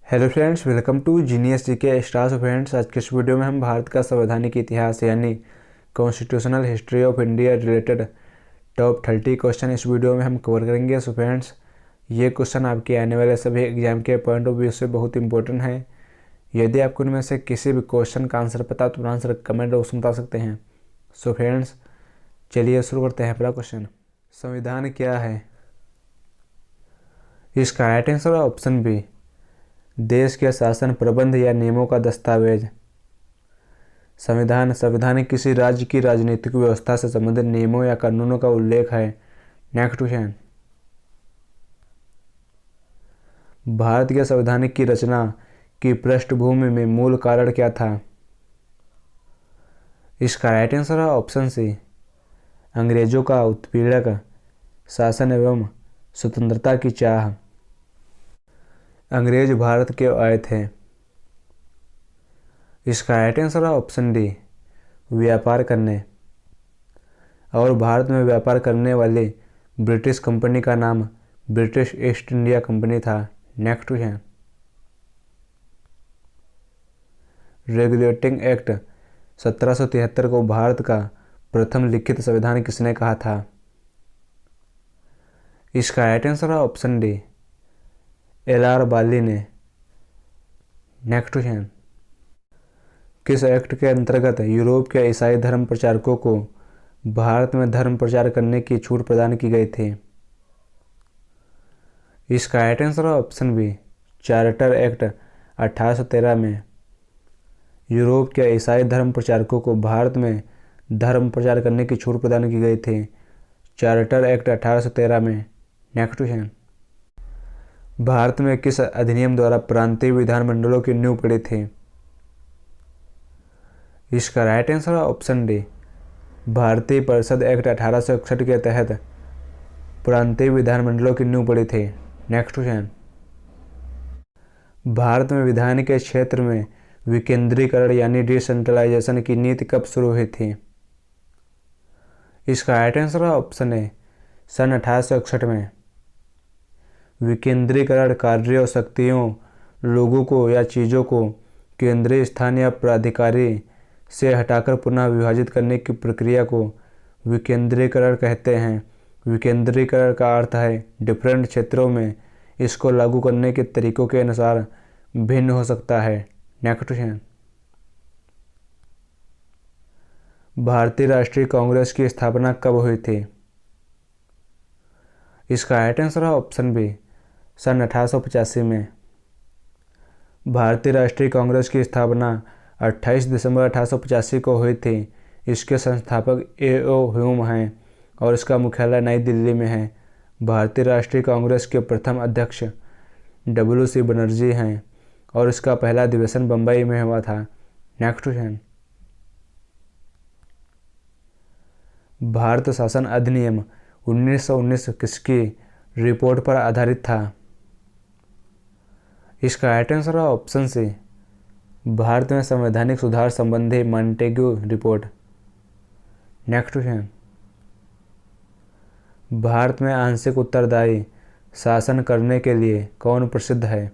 Hello friends, welcome to genius GK stars. Friends, आज के इस वीडियो में हम भारत का संवैधानिक इतिहास यानी constitutional history of India related top 30 question इस वीडियो में हम कवर करेंगे। सो फ्रेंड्स, ये क्वेश्चन आपके आने वाले सभी एग्जाम के पॉइंट ऑफ व्यू से बहुत इंपॉर्टेंट है। यदि आपको इनमें से किसी भी क्वेश्चन का आंसर पता तो आंसर कमेंट बॉक्स में बता सकते हैं। सो फ्रेंड्स, चलिए शुरू करते हैं पहला क्वेश्चन। संविधान क्या है? इसका राइट आंसर है ऑप्शन बी, देश के शासन प्रबंध या नियमों का दस्तावेज। संविधान किसी राज्य की राजनीतिक व्यवस्था से संबंधित नियमों या कानूनों का उल्लेख है। नेक्स्ट क्वेश्चन, भारत के संविधान की रचना की पृष्ठभूमि में मूल कारण क्या था? इसका राइट आंसर है ऑप्शन सी, अंग्रेजों का उत्पीड़क शासन एवं स्वतंत्रता की चाह। अंग्रेज भारत के आए थे। इसका राइट आंसर है ऑप्शन डी, व्यापार करने। और भारत में व्यापार करने वाली ब्रिटिश कंपनी का नाम ब्रिटिश ईस्ट इंडिया कंपनी था। नेक्स्ट क्वेश्चन, रेगुलेटिंग एक्ट 1773 को भारत का प्रथम लिखित संविधान किसने कहा था? इसका राइट आंसर है ऑप्शन डी, एल.आर. बाली ने। नेक्स्ट क्वेश्चन, किस एक्ट के अंतर्गत यूरोप के ईसाई धर्म प्रचारकों को भारत में धर्म प्रचार करने की छूट प्रदान की गई थी? इसका राइट आंसर है ऑप्शन बी, चार्टर एक्ट 1813 में यूरोप के ईसाई धर्म प्रचारकों को भारत में धर्म प्रचार करने की छूट प्रदान की गई थी, चार्टर एक्ट 1813 में। नेक्स्ट क्वेश्चन, भारत में किस अधिनियम द्वारा प्रांतीय विधानमंडलों की नींव पड़ी थी? इसका राइट आंसर है ऑप्शन डी, भारतीय परिषद एक्ट 1861 के तहत प्रांतीय विधानमंडलों की नींव पड़ी थी। नेक्स्ट क्वेश्चन, भारत में विधान के क्षेत्र में विकेंद्रीकरण यानी डिसेंट्रलाइजेशन की नीति कब शुरू हुई थी? इसका राइट आंसर है ऑप्शन ए, सन 1861 में। विकेंद्रीकरण कार्यों, शक्तियों, लोगों को या चीज़ों को केंद्रीय स्थान या प्राधिकारी से हटाकर पुनः विभाजित करने की प्रक्रिया को विकेंद्रीकरण कहते हैं। विकेंद्रीकरण का अर्थ है डिफरेंट क्षेत्रों में इसको लागू करने के तरीकों के अनुसार भिन्न हो सकता है। नेक्स्ट क्वेश्चन, भारतीय राष्ट्रीय कांग्रेस की स्थापना कब हुई थी? इसका राइट आंसर है ऑप्शन बी, सन 1885 में। भारतीय राष्ट्रीय कांग्रेस की स्थापना 28 दिसंबर 1885 को हुई थी। इसके संस्थापक ए.ओ. ह्यूम हैं और इसका मुख्यालय नई दिल्ली में है। भारतीय राष्ट्रीय कांग्रेस के प्रथम अध्यक्ष W.C. बनर्जी हैं और इसका पहला अधिवेशन बम्बई में हुआ था। नेक्स्ट क्वेश्चन, भारत शासन अधिनियम 1919 किसकी रिपोर्ट पर आधारित था? इसका राइट आंसर है ऑप्शन सी, भारत में संवैधानिक सुधार संबंधी Montagu report. Next question, Bharat में आंशिक उत्तरदायी शासन करने के लिए कौन प्रसिद्ध है?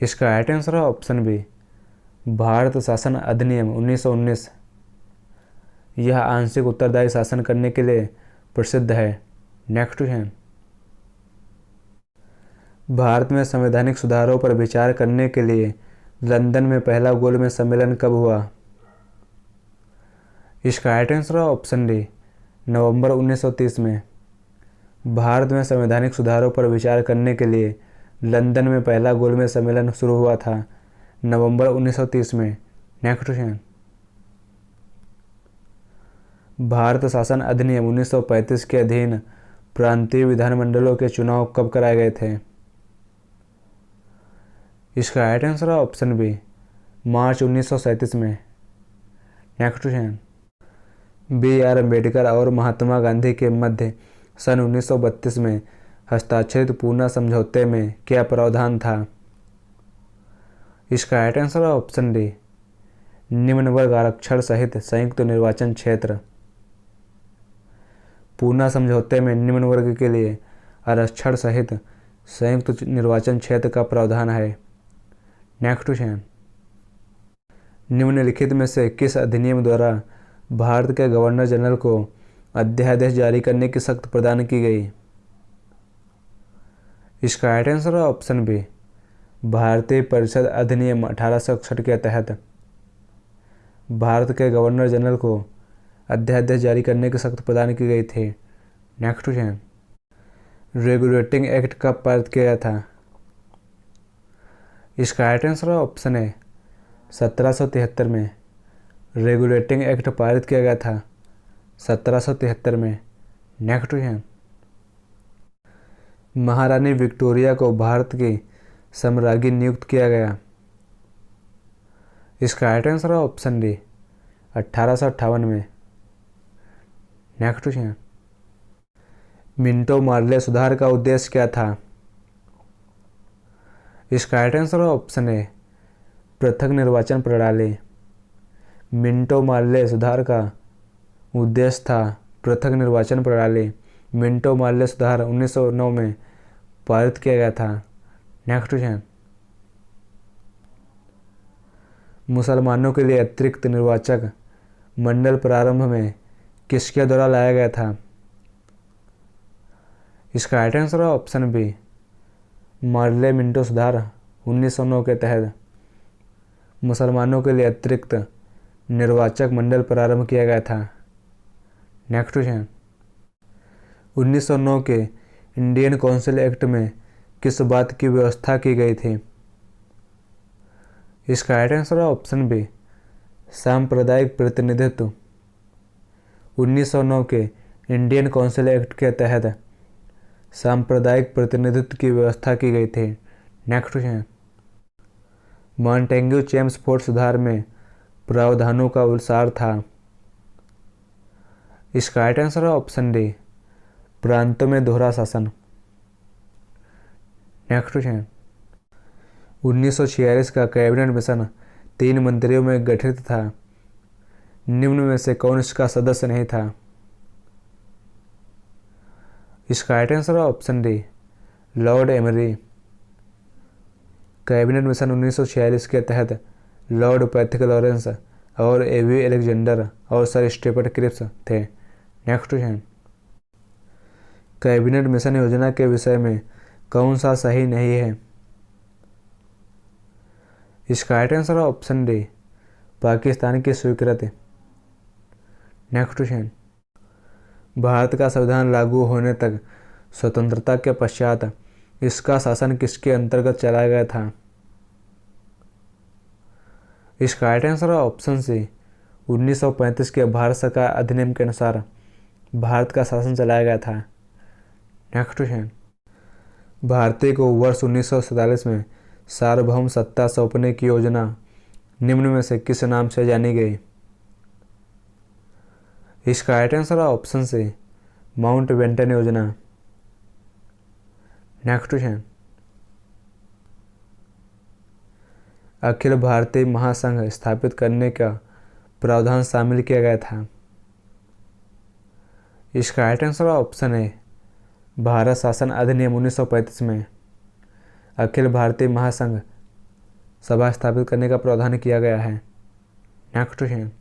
इसका राइट आंसर है ऑप्शन बी, भारत शासन अधिनियम 1919। यह आंशिक उत्तरदायी शासन करने के लिए प्रसिद्ध है। नेक्स्ट क्वेश्चन, भारत में संवैधानिक सुधारों पर विचार करने के लिए लंदन में पहला गोलमेज सम्मेलन कब हुआ? इसका राइट आंसर है ऑप्शन डी, नवंबर 1930 में। भारत में संवैधानिक सुधारों पर विचार करने के लिए लंदन में पहला गोलमेज सम्मेलन शुरू हुआ था, नवंबर 1930 में। नेक्स्ट क्वेश्चन, भारत शासन अधिनियम 1935 के अधीन प्रांतीय विधानमंडलों के चुनाव कब कराए गए थे? इसका राइट आंसर है ऑप्शन बी, मार्च 1937 में। Next question, B.R. अम्बेडकर और महात्मा गांधी के मध्य सन 1932 में हस्ताक्षरित पूना समझौते में क्या प्रावधान था? इसका राइट आंसर है ऑप्शन डी, निम्न वर्ग आरक्षण सहित संयुक्त निर्वाचन क्षेत्र। पूना समझौते में निम्न वर्ग के लिए आरक्षण सहित संयुक्त निर्वाचन क्षेत्र का प्रावधान है? नेक्स्ट क्वेश्चन, निम्नलिखित में से किस अधिनियम द्वारा भारत के गवर्नर जनरल को अध्यादेश जारी करने की शक्ति प्रदान की गई? इसका राइट आंसर है ऑप्शन बी, भारतीय परिषद अधिनियम 1861 के तहत भारत के गवर्नर जनरल को अध्यादेश जारी करने की शक्ति प्रदान की गई थी। नेक्स्ट क्वेश्चन, रेगुलेटिंग एक्ट कब पारित किया गया था? इसका राइट आंसर है ऑप्शन ए, 1773 में रेगुलेटिंग एक्ट पारित किया गया था 1773 में। नेक्स्ट क्वेश्चन, महारानी विक्टोरिया को भारत की सम्राज्ञी नियुक्त किया गया? इसका राइट आंसर है ऑप्शन डी, 1858 में। नेक्स्ट क्वेश्चन, मिंटो मार्ले सुधार का उद्देश्य क्या था? इसका राइट आंसर है ऑप्शन ए, पृथक निर्वाचन प्रणाली। मिंटो मार्ले सुधार का उद्देश्य था पृथक निर्वाचन प्रणाली। मिंटो मार्ले सुधार 1909 में पारित किया गया था। नेक्स्ट क्वेश्चन, मुसलमानों के लिए अतिरिक्त निर्वाचक मंडल प्रारंभ में किसके द्वारा लाया गया था? इसका राइट आंसर है ऑप्शन बी, मार्ले मिंटो सुधार 1909 के तहत मुसलमानों के लिए अतिरिक्त निर्वाचक मंडल प्रारंभ किया गया था। नेक्स्ट क्वेश्चन, 1909 के इंडियन काउंसिल एक्ट में किस बात की व्यवस्था की गई थी? इसका राइट आंसर है ऑप्शन बी, सांप्रदायिक प्रतिनिधित्व। 1909 के इंडियन काउंसिल एक्ट के तहत सांप्रदायिक प्रतिनिधित्व की व्यवस्था की गई थी। नेक्स्ट क्वेश्चन, मॉन्टेग्यू चेम्सफोर्ड सुधार में प्रावधानों का सार था? इसका राइट आंसर है ऑप्शन डी, प्रांतों में दोहरा शासन। नेक्स्ट क्वेश्चन, 1946 का कैबिनेट मिशन 3 मंत्रियों में गठित था। निम्न में से कौन इसका सदस्य नहीं था? इसका राइट आंसर है option D, Lord emery. Cabinet mission 1946 के तहत लॉर्ड पैथिक लॉरेंस और एवी अलेक्जेंडर और सर स्टीफर्ड क्रिप्स थे। नेक्स्ट क्वेश्चन, कैबिनेट मिशन योजना के विषय में कौन सा सही नहीं है? इसका राइट आंसर है ऑप्शन डी, पाकिस्तान की स्वीकृति। नेक्स्ट क्वेश्चन, भारत का संविधान लागू होने तक स्वतंत्रता के पश्चात इसका शासन किसके अंतर्गत चलाया गया था? इसका राइट आंसर है ऑप्शन सी, 1935 के भारत सरकार अधिनियम के अनुसार भारत का शासन चलाया गया था। नेक्स्ट क्वेश्चन, भारतीय को वर्ष 1947 में सार्वभौम सत्ता सौंपने की योजना निम्न में से किस नाम से जानी गई? इसका राइट आंसर है ऑप्शन सी, माउंटबेटन योजना। नेक्स्ट क्वेश्चन, अखिल भारतीय महासंघ स्थापित करने का प्रावधान शामिल किया गया था। इसका राइट आंसर है ऑप्शन ए, भारत शासन अधिनियम 1935 में अखिल भारतीय महासंघ सभा स्थापित करने का प्रावधान किया गया है। नेक्स्ट क्वेश्चन,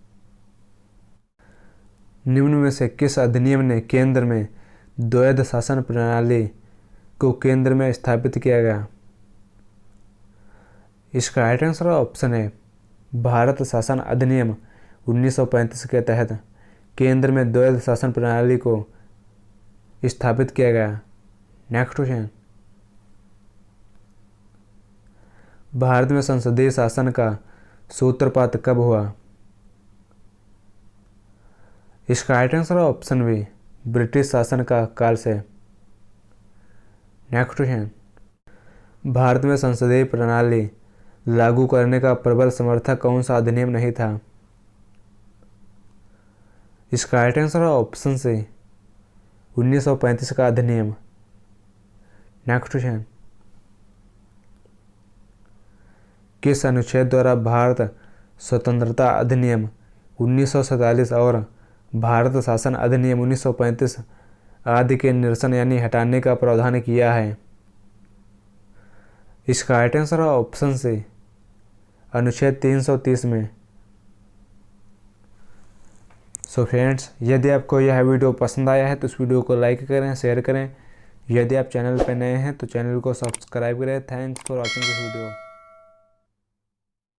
निम्न में से किस अधिनियम ने केंद्र में द्वैध शासन प्रणाली को केंद्र में स्थापित किया गया? इसका राइट आंसर है ऑप्शन ए, भारत शासन अधिनियम 1935 के तहत केंद्र में द्वैध शासन प्रणाली को स्थापित किया गया। नेक्स्ट क्वेश्चन, भारत में संसदीय शासन का सूत्रपात कब हुआ? इसका राइट आंसर है ऑप्शन बी, ब्रिटिश शासन का काल से। नेक्स्ट क्वेश्चन, भारत में संसदीय प्रणाली लागू करने का प्रबल समर्थक कौन सा अधिनियम नहीं था? इसका राइट आंसर है ऑप्शन सी, 1935 का अधिनियम। नेक्स्ट क्वेश्चन, किस अनुच्छेद द्वारा भारत स्वतंत्रता अधिनियम 1947 और भारत शासन अधिनियम 1935 आदि के निरसन यानी हटाने का प्रावधान किया है? इसका राइट आंसर है ऑप्शन सी, अनुच्छेद 330 में। सो फ्रेंड्स, यदि आपको यह वीडियो पसंद आया है तो इस वीडियो को लाइक करें, शेयर करें। यदि आप चैनल पर नए हैं तो चैनल को सब्सक्राइब करें। Thanks for watching this video.